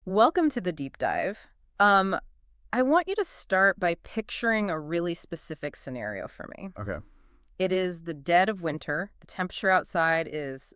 Welcome to the deep dive. Um, I want you to start by picturing a really specific scenario for me. Okay. It is the dead of winter. The temperature outside is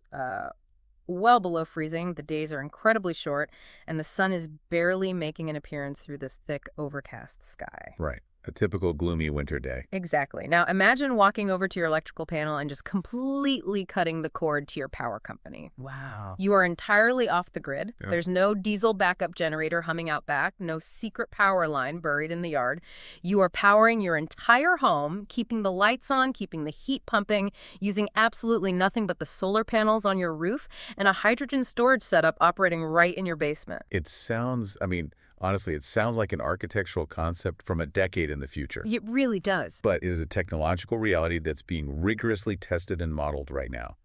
well below freezing. The days are incredibly short, and the sun is barely making an appearance through this thick, overcast sky. Right. A typical gloomy winter day. Exactly. Now imagine walking over to your electrical panel and just completely cutting the cord to your power company. Wow. You are entirely off the grid. Yeah. There's no diesel backup generator humming out back, no secret power line buried in the yard. You are powering your entire home, keeping the lights on, keeping the heat pumping, using absolutely nothing but the solar panels on your roof and a hydrogen storage setup operating right in your basement. Honestly, it sounds like an architectural concept from a decade in the future. It really does. But it is a technological reality that's being rigorously tested and modeled right now.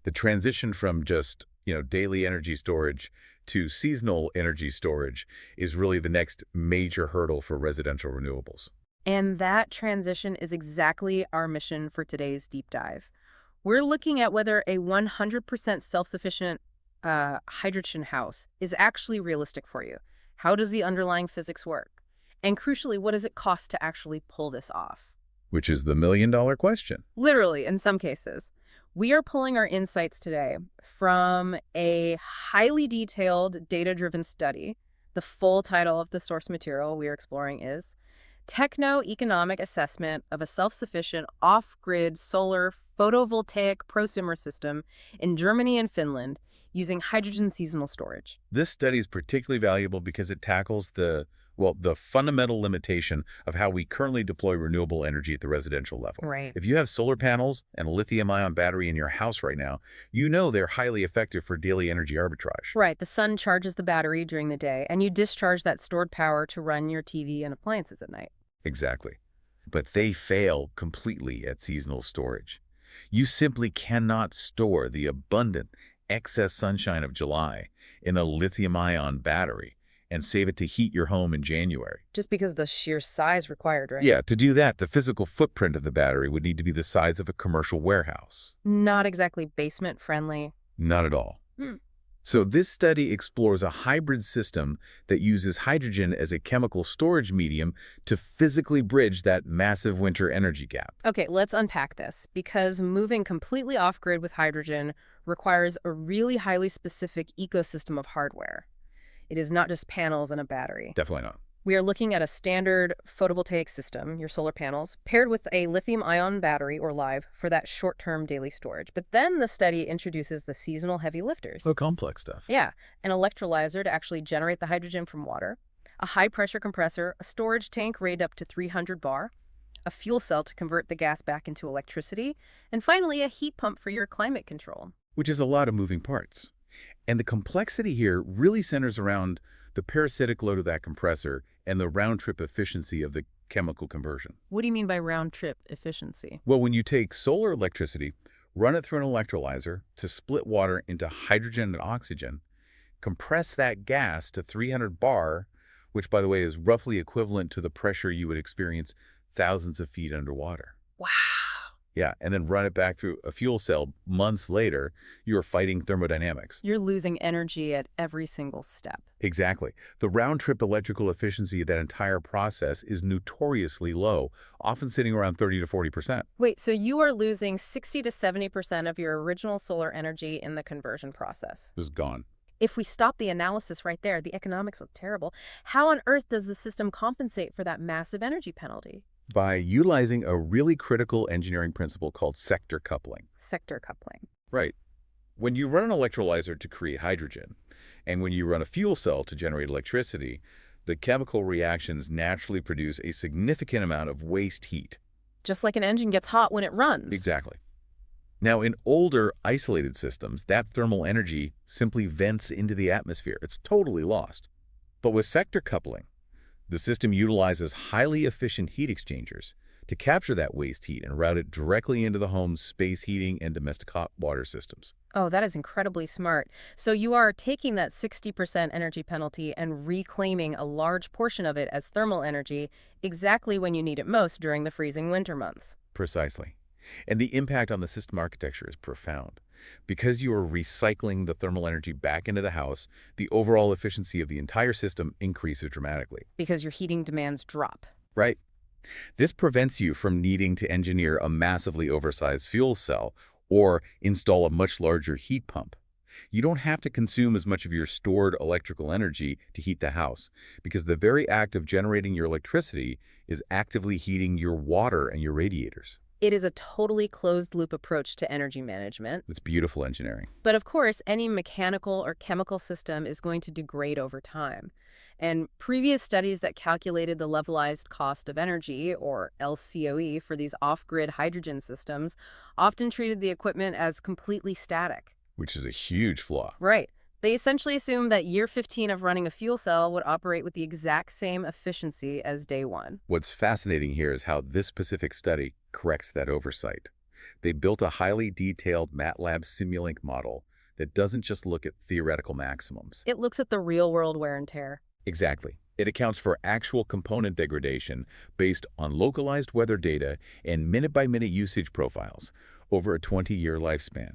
The transition from just, daily energy storage to seasonal energy storage is really the next major hurdle for residential renewables. And that transition is exactly our mission for today's deep dive. We're looking at whether a 100% self-sufficient hydrogen house is actually realistic for you. How does the underlying physics work? And crucially, what does it cost to actually pull this off? Which is the million-dollar question. Literally, in some cases. We are pulling our insights today from a highly detailed, data-driven study. The full title of the source material we are exploring is Techno-Economic Assessment of a Self-Sufficient Off-Grid Solar Photovoltaic Prosumer System in Germany and Finland using hydrogen seasonal storage. This study is particularly valuable because it tackles the fundamental limitation of how we currently deploy renewable energy at the residential level. Right. If you have solar panels and a lithium-ion battery in your house right now, you know they're highly effective for daily energy arbitrage. Right. The sun charges the battery during the day, and you discharge that stored power to run your TV and appliances at night. Exactly. But they fail completely at seasonal storage. You simply cannot store the abundant excess sunshine of July in a lithium-ion battery and save it to heat your home in January. Just because of the sheer size required, right? Yeah, to do that, the physical footprint of the battery would need to be the size of a commercial warehouse. Not exactly basement friendly. Not at all. Hmm. So this study explores a hybrid system that uses hydrogen as a chemical storage medium to physically bridge that massive winter energy gap. Okay, let's unpack this, because moving completely off-grid with hydrogen requires a really highly specific ecosystem of hardware. It is not just panels and a battery. Definitely not. We are looking at a standard photovoltaic system, your solar panels, paired with a lithium-ion battery or live for that short-term daily storage. But then the study introduces the seasonal heavy lifters. So complex stuff. Yeah, an electrolyzer to actually generate the hydrogen from water, a high-pressure compressor, a storage tank rated up to 300 bar, a fuel cell to convert the gas back into electricity, and finally a heat pump for your climate control. Which is a lot of moving parts. And the complexity here really centers around the parasitic load of that compressor and the round-trip efficiency of the chemical conversion. What do you mean by round-trip efficiency? Well, when you take solar electricity, run it through an electrolyzer to split water into hydrogen and oxygen, compress that gas to 300 bar, which, by the way, is roughly equivalent to the pressure you would experience thousands of feet underwater. Wow. Yeah, and then run it back through a fuel cell months later, you're fighting thermodynamics. You're losing energy at every single step. Exactly. The round-trip electrical efficiency of that entire process is notoriously low, often sitting around 30 to 40%. Wait, so you are losing 60 to 70% of your original solar energy in the conversion process. It was gone. If we stop the analysis right there, the economics look terrible. How on earth does the system compensate for that massive energy penalty? By utilizing a really critical engineering principle called sector coupling. Sector coupling. Right. When you run an electrolyzer to create hydrogen, and when you run a fuel cell to generate electricity, the chemical reactions naturally produce a significant amount of waste heat. Just like an engine gets hot when it runs. Exactly. Now, in older, isolated systems, that thermal energy simply vents into the atmosphere. It's totally lost. But with sector coupling, the system utilizes highly efficient heat exchangers to capture that waste heat and route it directly into the home's space heating and domestic hot water systems. Oh, that is incredibly smart. So you are taking that 60% energy penalty and reclaiming a large portion of it as thermal energy exactly when you need it most during the freezing winter months. Precisely. And the impact on the system architecture is profound. Because you are recycling the thermal energy back into the house, the overall efficiency of the entire system increases dramatically. Because your heating demands drop. Right? This prevents you from needing to engineer a massively oversized fuel cell or install a much larger heat pump. You don't have to consume as much of your stored electrical energy to heat the house, because the very act of generating your electricity is actively heating your water and your radiators. It is a totally closed-loop approach to energy management. It's beautiful engineering. But of course, any mechanical or chemical system is going to degrade over time. And previous studies that calculated the levelized cost of energy, or LCOE, for these off-grid hydrogen systems often treated the equipment as completely static. Which is a huge flaw. Right. They essentially assumed that year 15 of running a fuel cell would operate with the exact same efficiency as day one. What's fascinating here is how this specific study corrects that oversight. They built a highly detailed MATLAB Simulink model that doesn't just look at theoretical maximums. It looks at the real-world wear and tear. Exactly. It accounts for actual component degradation based on localized weather data and minute-by-minute usage profiles over a 20-year lifespan.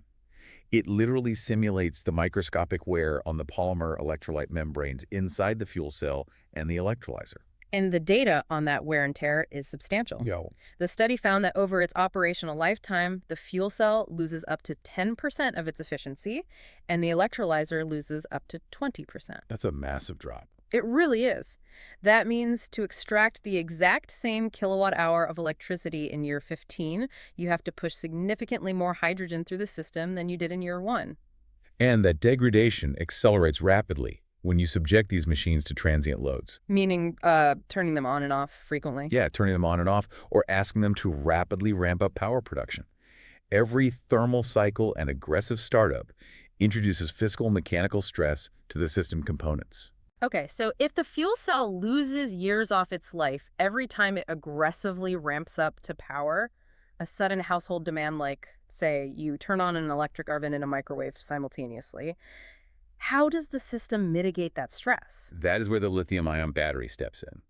It literally simulates the microscopic wear on the polymer electrolyte membranes inside the fuel cell and the electrolyzer. And the data on that wear and tear is substantial. Yo. The study found that over its operational lifetime, the fuel cell loses up to 10% of its efficiency, and the electrolyzer loses up to 20%. That's a massive drop. It really is. That means to extract the exact same kilowatt hour of electricity in year 15, you have to push significantly more hydrogen through the system than you did in year 1. And that degradation accelerates rapidly when you subject these machines to transient loads. Meaning turning them on and off frequently. Yeah, turning them on and off, or asking them to rapidly ramp up power production. Every thermal cycle and aggressive startup introduces physical and mechanical stress to the system components. Okay, so if the fuel cell loses years off its life every time it aggressively ramps up to power, a sudden household demand like, say, you turn on an electric oven and a microwave simultaneously, how does the system mitigate that stress? That is where the lithium-ion battery steps in.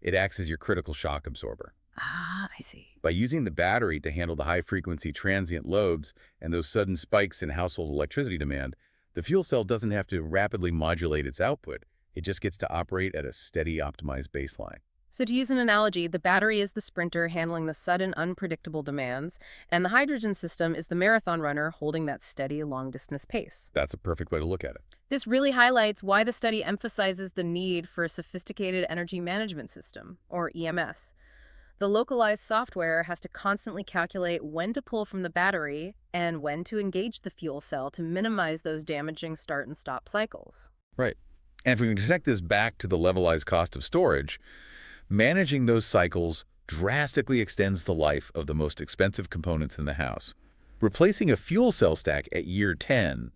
It acts as your critical shock absorber. Ah, I see. By using the battery to handle the high-frequency transient loads and those sudden spikes in household electricity demand, the fuel cell doesn't have to rapidly modulate its output. It just gets to operate at a steady, optimized baseline. So to use an analogy, the battery is the sprinter handling the sudden, unpredictable demands, and the hydrogen system is the marathon runner holding that steady, long-distance pace. That's a perfect way to look at it. This really highlights why the study emphasizes the need for a sophisticated energy management system, or EMS. The localized software has to constantly calculate when to pull from the battery and when to engage the fuel cell to minimize those damaging start and stop cycles. Right. And if we can connect this back to the levelized cost of storage, managing those cycles drastically extends the life of the most expensive components in the house. Replacing a fuel cell stack at year 10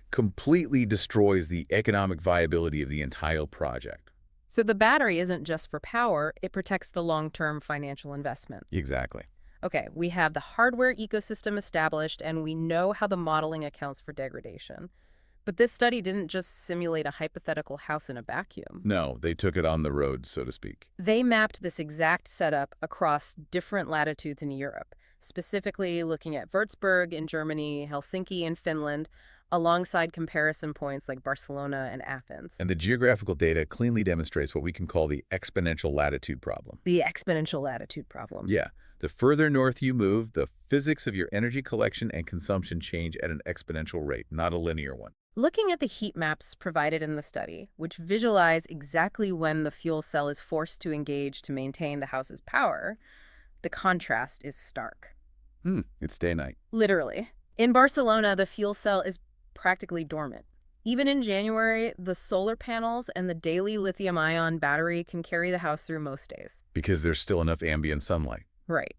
completely destroys the economic viability of the entire project. So the battery isn't just for power, it protects the long-term financial investment. Exactly. Okay, we have the hardware ecosystem established, and we know how the modeling accounts for degradation. But this study didn't just simulate a hypothetical house in a vacuum. No, they took it on the road, so to speak. They mapped this exact setup across different latitudes in Europe, specifically looking at Würzburg in Germany, Helsinki in Finland, alongside comparison points like Barcelona and Athens. And the geographical data cleanly demonstrates what we can call the exponential latitude problem. The exponential latitude problem. Yeah. The further north you move, the physics of your energy collection and consumption change at an exponential rate, not a linear one. Looking at the heat maps provided in the study, which visualize exactly when the fuel cell is forced to engage to maintain the house's power, the contrast is stark. It's day-night. Literally. In Barcelona, the fuel cell is practically dormant. Even in January, the solar panels and the daily lithium-ion battery can carry the house through most days. Because there's still enough ambient sunlight. Right.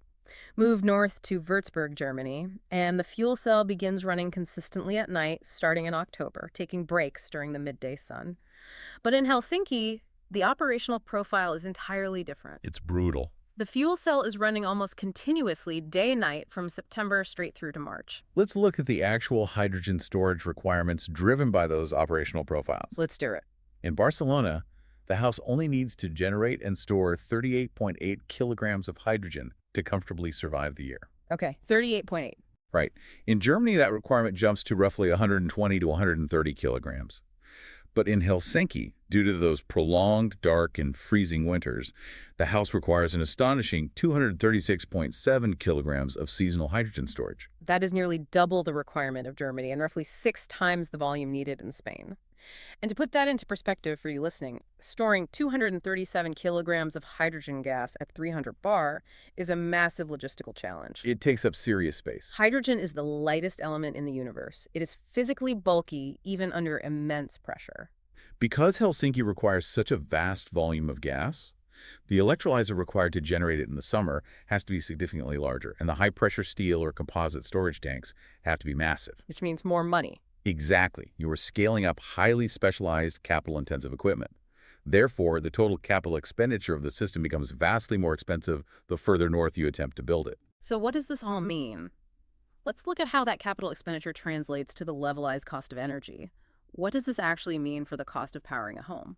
Move north to Würzburg, Germany, and the fuel cell begins running consistently at night, starting in October, taking breaks during the midday sun. But in Helsinki, the operational profile is entirely different. It's brutal. The fuel cell is running almost continuously day-night from September straight through to March. Let's look at the actual hydrogen storage requirements driven by those operational profiles. Let's do it. In Barcelona, the house only needs to generate and store 38.8 kilograms of hydrogen to comfortably survive the year. Okay, 38.8. Right. In Germany, that requirement jumps to roughly 120 to 130 kilograms. But in Helsinki, due to those prolonged, dark, and freezing winters, the house requires an astonishing 236.7 kilograms of seasonal hydrogen storage. That is nearly double the requirement of Germany and roughly 6 times the volume needed in Spain. And to put that into perspective for you listening, storing 237 kilograms of hydrogen gas at 300 bar is a massive logistical challenge. It takes up serious space. Hydrogen is the lightest element in the universe. It is physically bulky even under immense pressure. Because Helsinki requires such a vast volume of gas, the electrolyzer required to generate it in the summer has to be significantly larger, and the high-pressure steel or composite storage tanks have to be massive. Which means more money. Exactly. You are scaling up highly specialized, capital-intensive equipment. Therefore, the total capital expenditure of the system becomes vastly more expensive the further north you attempt to build it. So what does this all mean? Let's look at how that capital expenditure translates to the levelized cost of energy. What does this actually mean for the cost of powering a home?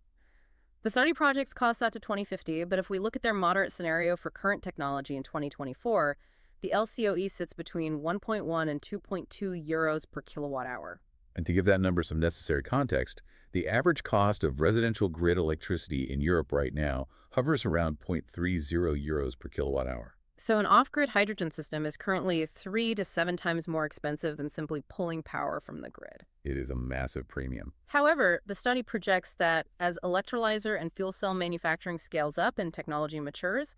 The study projects cost out to 2050, but if we look at their moderate scenario for current technology in 2024, the LCOE sits between 1.1 and 2.2 euros per kilowatt hour. And to give that number some necessary context, the average cost of residential grid electricity in Europe right now hovers around 0.30 euros per kilowatt hour. So an off-grid hydrogen system is currently 3 to 7 times more expensive than simply pulling power from the grid. It is a massive premium. However, the study projects that as electrolyzer and fuel cell manufacturing scales up and technology matures,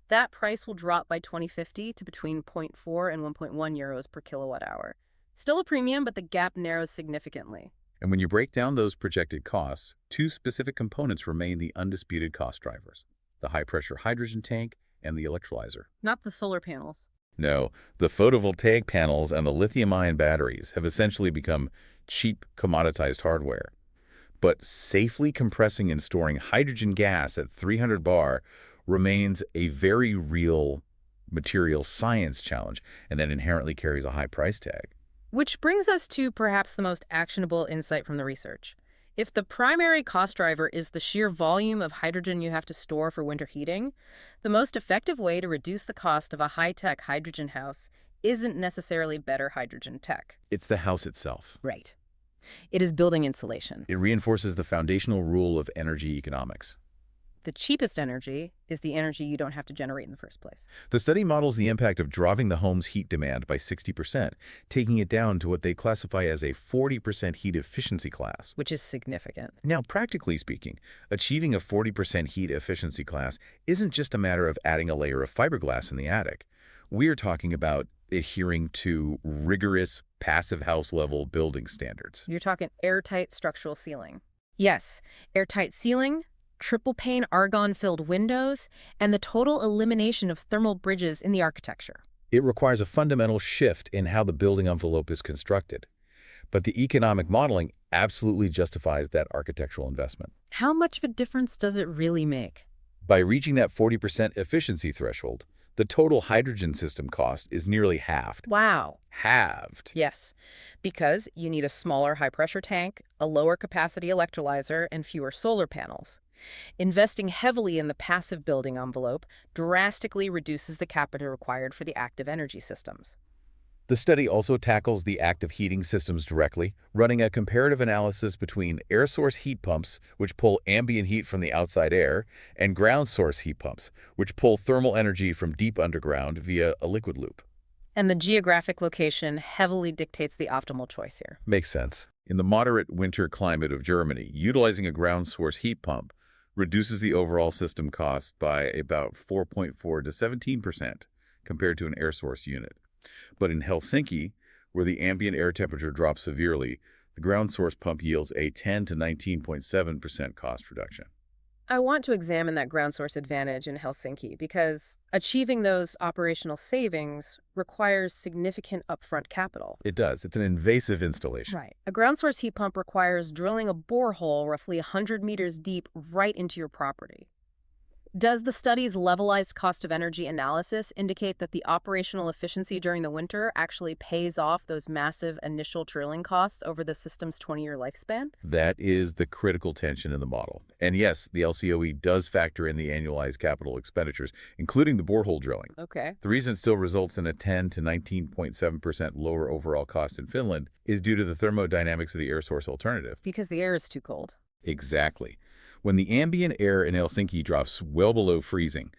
that price will drop by 2050 to between 0.4 and 1.1 euros per kilowatt hour. Still a premium, but the gap narrows significantly. And when you break down those projected costs, two specific components remain the undisputed cost drivers: the high-pressure hydrogen tank and the electrolyzer. Not the solar panels. No, the photovoltaic panels and the lithium-ion batteries have essentially become cheap, commoditized hardware. But safely compressing and storing hydrogen gas at 300 bar remains a very real material science challenge, and that inherently carries a high price tag. Which brings us to perhaps the most actionable insight from the research. If the primary cost driver is the sheer volume of hydrogen you have to store for winter heating, the most effective way to reduce the cost of a high-tech hydrogen house isn't necessarily better hydrogen tech. It's the house itself. Right. It is building insulation. It reinforces the foundational rule of energy economics. The cheapest energy is the energy you don't have to generate in the first place. The study models the impact of dropping the home's heat demand by 60%, taking it down to what they classify as a 40% heat efficiency class. Which is significant. Now, practically speaking, achieving a 40% heat efficiency class isn't just a matter of adding a layer of fiberglass in the attic. We're talking about adhering to rigorous passive house level building standards. You're talking airtight structural ceiling. Yes, airtight ceiling, triple pane argon-filled windows, and the total elimination of thermal bridges in the architecture. It requires a fundamental shift in how the building envelope is constructed. But the economic modeling absolutely justifies that architectural investment. How much of a difference does it really make? By reaching that 40% efficiency threshold, the total hydrogen system cost is nearly halved. Wow. Halved. Yes, because you need a smaller high-pressure tank, a lower capacity electrolyzer, and fewer solar panels. Investing heavily in the passive building envelope drastically reduces the capital required for the active energy systems. The study also tackles the active heating systems directly, running a comparative analysis between air source heat pumps, which pull ambient heat from the outside air, and ground source heat pumps, which pull thermal energy from deep underground via a liquid loop. And the geographic location heavily dictates the optimal choice here. Makes sense. In the moderate winter climate of Germany, utilizing a ground source heat pump reduces the overall system cost by about 4.4 to 17% compared to an air source unit. But in Helsinki, where the ambient air temperature drops severely, the ground source pump yields a 10 to 19.7% cost reduction. I want to examine that ground source advantage in Helsinki because achieving those operational savings requires significant upfront capital. It does. It's an invasive installation. Right. A ground source heat pump requires drilling a borehole roughly 100 meters deep right into your property. Does the study's levelized cost of energy analysis indicate that the operational efficiency during the winter actually pays off those massive initial drilling costs over the system's 20-year lifespan? That is the critical tension in the model. And yes, the LCOE does factor in the annualized capital expenditures, including the borehole drilling. Okay. The reason it still results in a 10 to 19.7% lower overall cost in Finland is due to the thermodynamics of the air source alternative. Because the air is too cold. Exactly. When the ambient air in Helsinki drops well below freezing,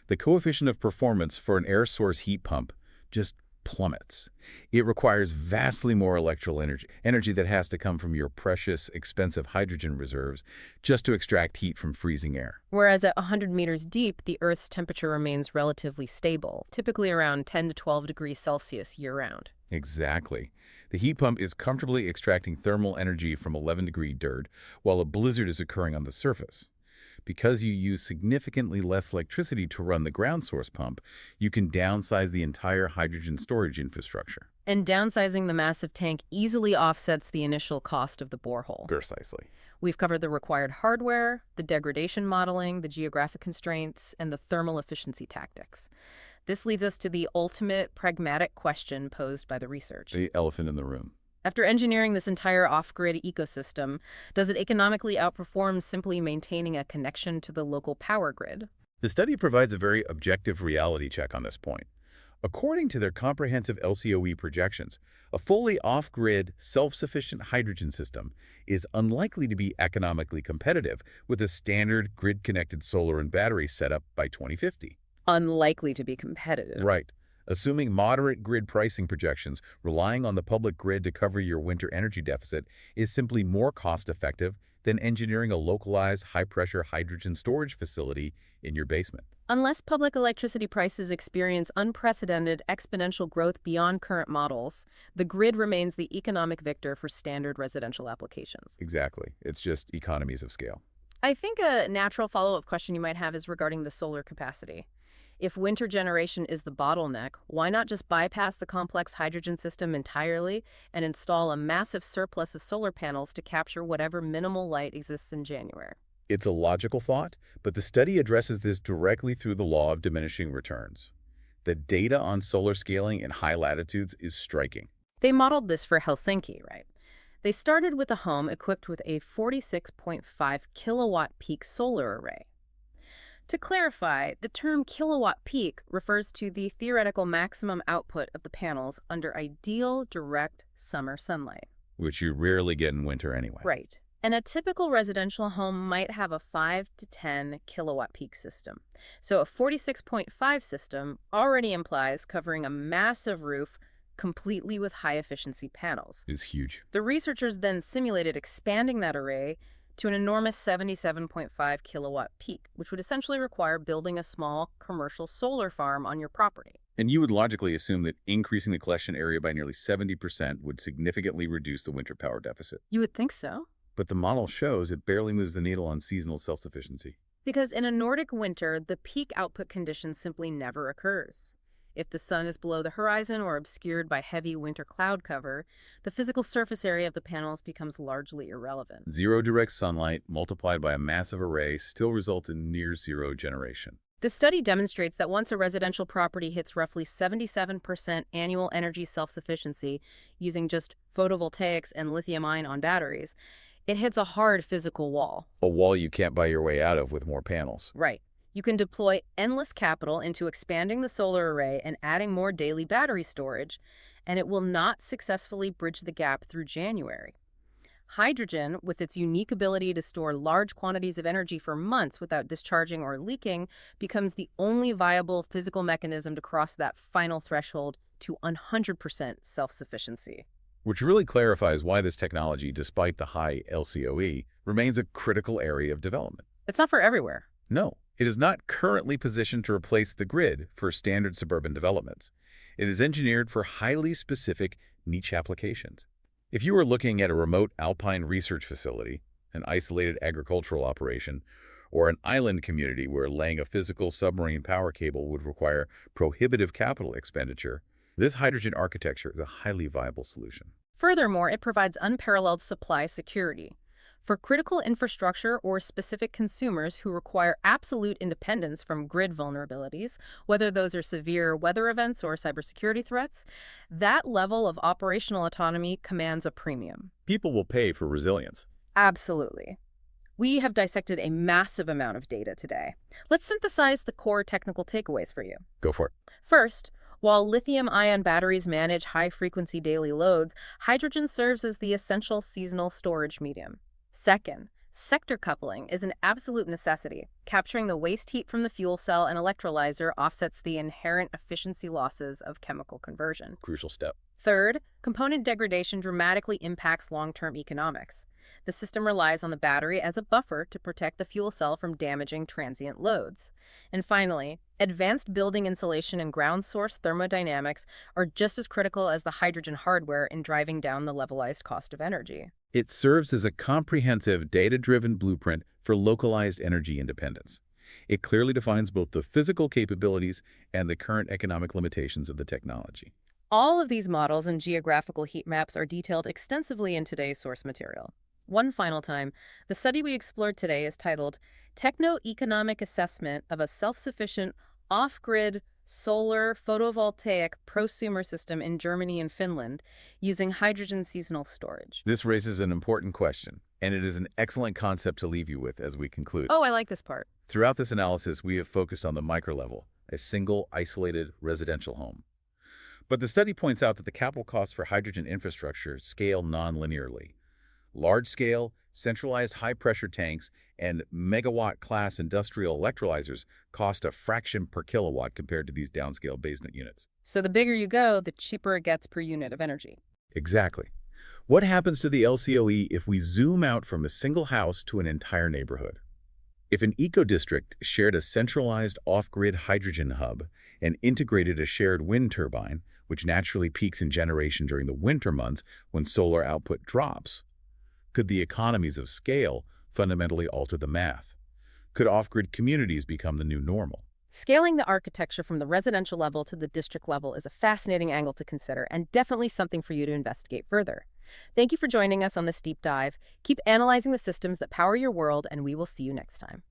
the coefficient of performance for an air source heat pump just plummets. It requires vastly more electrical energy that has to come from your precious, expensive hydrogen reserves just to extract heat from freezing air. Whereas at 100 meters deep, the Earth's temperature remains relatively stable, typically around 10 to 12 degrees Celsius year-round. Exactly. The heat pump is comfortably extracting thermal energy from 11-degree dirt while a blizzard is occurring on the surface. Because you use significantly less electricity to run the ground source pump, you can downsize the entire hydrogen storage infrastructure. And downsizing the massive tank easily offsets the initial cost of the borehole. Precisely. We've covered the required hardware, the degradation modeling, the geographic constraints, and the thermal efficiency tactics. This leads us to the ultimate pragmatic question posed by the research. The elephant in the room. After engineering this entire off-grid ecosystem, does it economically outperform simply maintaining a connection to the local power grid? The study provides a very objective reality check on this point. According to their comprehensive LCOE projections, a fully off-grid, self-sufficient hydrogen system is unlikely to be economically competitive with a standard grid-connected solar and battery setup by 2050. Unlikely to be competitive. Right. Assuming moderate grid pricing projections, relying on the public grid to cover your winter energy deficit is simply more cost-effective than engineering a localized, high-pressure hydrogen storage facility in your basement. Unless public electricity prices experience unprecedented exponential growth beyond current models, the grid remains the economic victor for standard residential applications. Exactly. It's just economies of scale. I think a natural follow-up question you might have is regarding the solar capacity. If winter generation is the bottleneck, why not just bypass the complex hydrogen system entirely and install a massive surplus of solar panels to capture whatever minimal light exists in January? It's a logical thought, but the study addresses this directly through the law of diminishing returns. The data on solar scaling in high latitudes is striking. They modeled this for Helsinki, right? They started with a home equipped with a 46.5 kilowatt peak solar array. To clarify, the term kilowatt peak refers to the theoretical maximum output of the panels under ideal direct summer sunlight. Which you rarely get in winter anyway. Right. And a typical residential home might have a 5 to 10 kilowatt peak system. So a 46.5 system already implies covering a massive roof completely with high-efficiency panels. It's huge. The researchers then simulated expanding that array to an enormous 77.5 kilowatt peak, which would essentially require building a small commercial solar farm on your property. And you would logically assume that increasing the collection area by nearly 70% would significantly reduce the winter power deficit. You would think so. But the model shows it barely moves the needle on seasonal self-sufficiency. Because in a Nordic winter, the peak output condition simply never occurs. If the sun is below the horizon or obscured by heavy winter cloud cover, the physical surface area of the panels becomes largely irrelevant. Zero direct sunlight multiplied by a massive array still results in near zero generation. The study demonstrates that once a residential property hits roughly 77% annual energy self-sufficiency using just photovoltaics and lithium-ion batteries, it hits a hard physical wall. A wall you can't buy your way out of with more panels. Right. You can deploy endless capital into expanding the solar array and adding more daily battery storage, and it will not successfully bridge the gap through January. Hydrogen, with its unique ability to store large quantities of energy for months without discharging or leaking, becomes the only viable physical mechanism to cross that final threshold to 100% self-sufficiency. Which really clarifies why this technology, despite the high LCOE, remains a critical area of development. It's not for everywhere. No, it is not currently positioned to replace the grid for standard suburban developments. It is engineered for highly specific niche applications. If you are looking at a remote alpine research facility, an isolated agricultural operation, or an island community where laying a physical submarine power cable would require prohibitive capital expenditure, this hydrogen architecture is a highly viable solution. Furthermore, it provides unparalleled supply security. For critical infrastructure or specific consumers who require absolute independence from grid vulnerabilities, whether those are severe weather events or cybersecurity threats, that level of operational autonomy commands a premium. People will pay for resilience. Absolutely. We have dissected a massive amount of data today. Let's synthesize the core technical takeaways for you. Go for it. First, while lithium-ion batteries manage high-frequency daily loads, hydrogen serves as the essential seasonal storage medium. Second, sector coupling is an absolute necessity. Capturing the waste heat from the fuel cell and electrolyzer offsets the inherent efficiency losses of chemical conversion. Crucial step. Third, component degradation dramatically impacts long-term economics. The system relies on the battery as a buffer to protect the fuel cell from damaging transient loads. And finally, advanced building insulation and ground source thermodynamics are just as critical as the hydrogen hardware in driving down the levelized cost of energy. It serves as a comprehensive, data-driven blueprint for localized energy independence. It clearly defines both the physical capabilities and the current economic limitations of the technology. All of these models and geographical heat maps are detailed extensively in today's source material. One final time, the study we explored today is titled Techno-Economic Assessment of a Self-Sufficient Off-Grid Solar Photovoltaic Prosumer System in Germany and Finland using Hydrogen Seasonal Storage. This raises an important question, and it is an excellent concept to leave you with as we conclude. Oh, I like this part. Throughout this analysis, we have focused on the micro level, a single, isolated residential home. But the study points out that the capital costs for hydrogen infrastructure scale non-linearly. Large-scale, centralized high-pressure tanks and megawatt-class industrial electrolyzers cost a fraction per kilowatt compared to these downscale basement units. So the bigger you go, the cheaper it gets per unit of energy. Exactly. What happens to the LCOE if we zoom out from a single house to an entire neighborhood? If an eco-district shared a centralized off-grid hydrogen hub and integrated a shared wind turbine, which naturally peaks in generation during the winter months when solar output drops, could the economies of scale fundamentally alter the math? Could off-grid communities become the new normal? Scaling the architecture from the residential level to the district level is a fascinating angle to consider and definitely something for you to investigate further. Thank you for joining us on this deep dive. Keep analyzing the systems that power your world, and we will see you next time.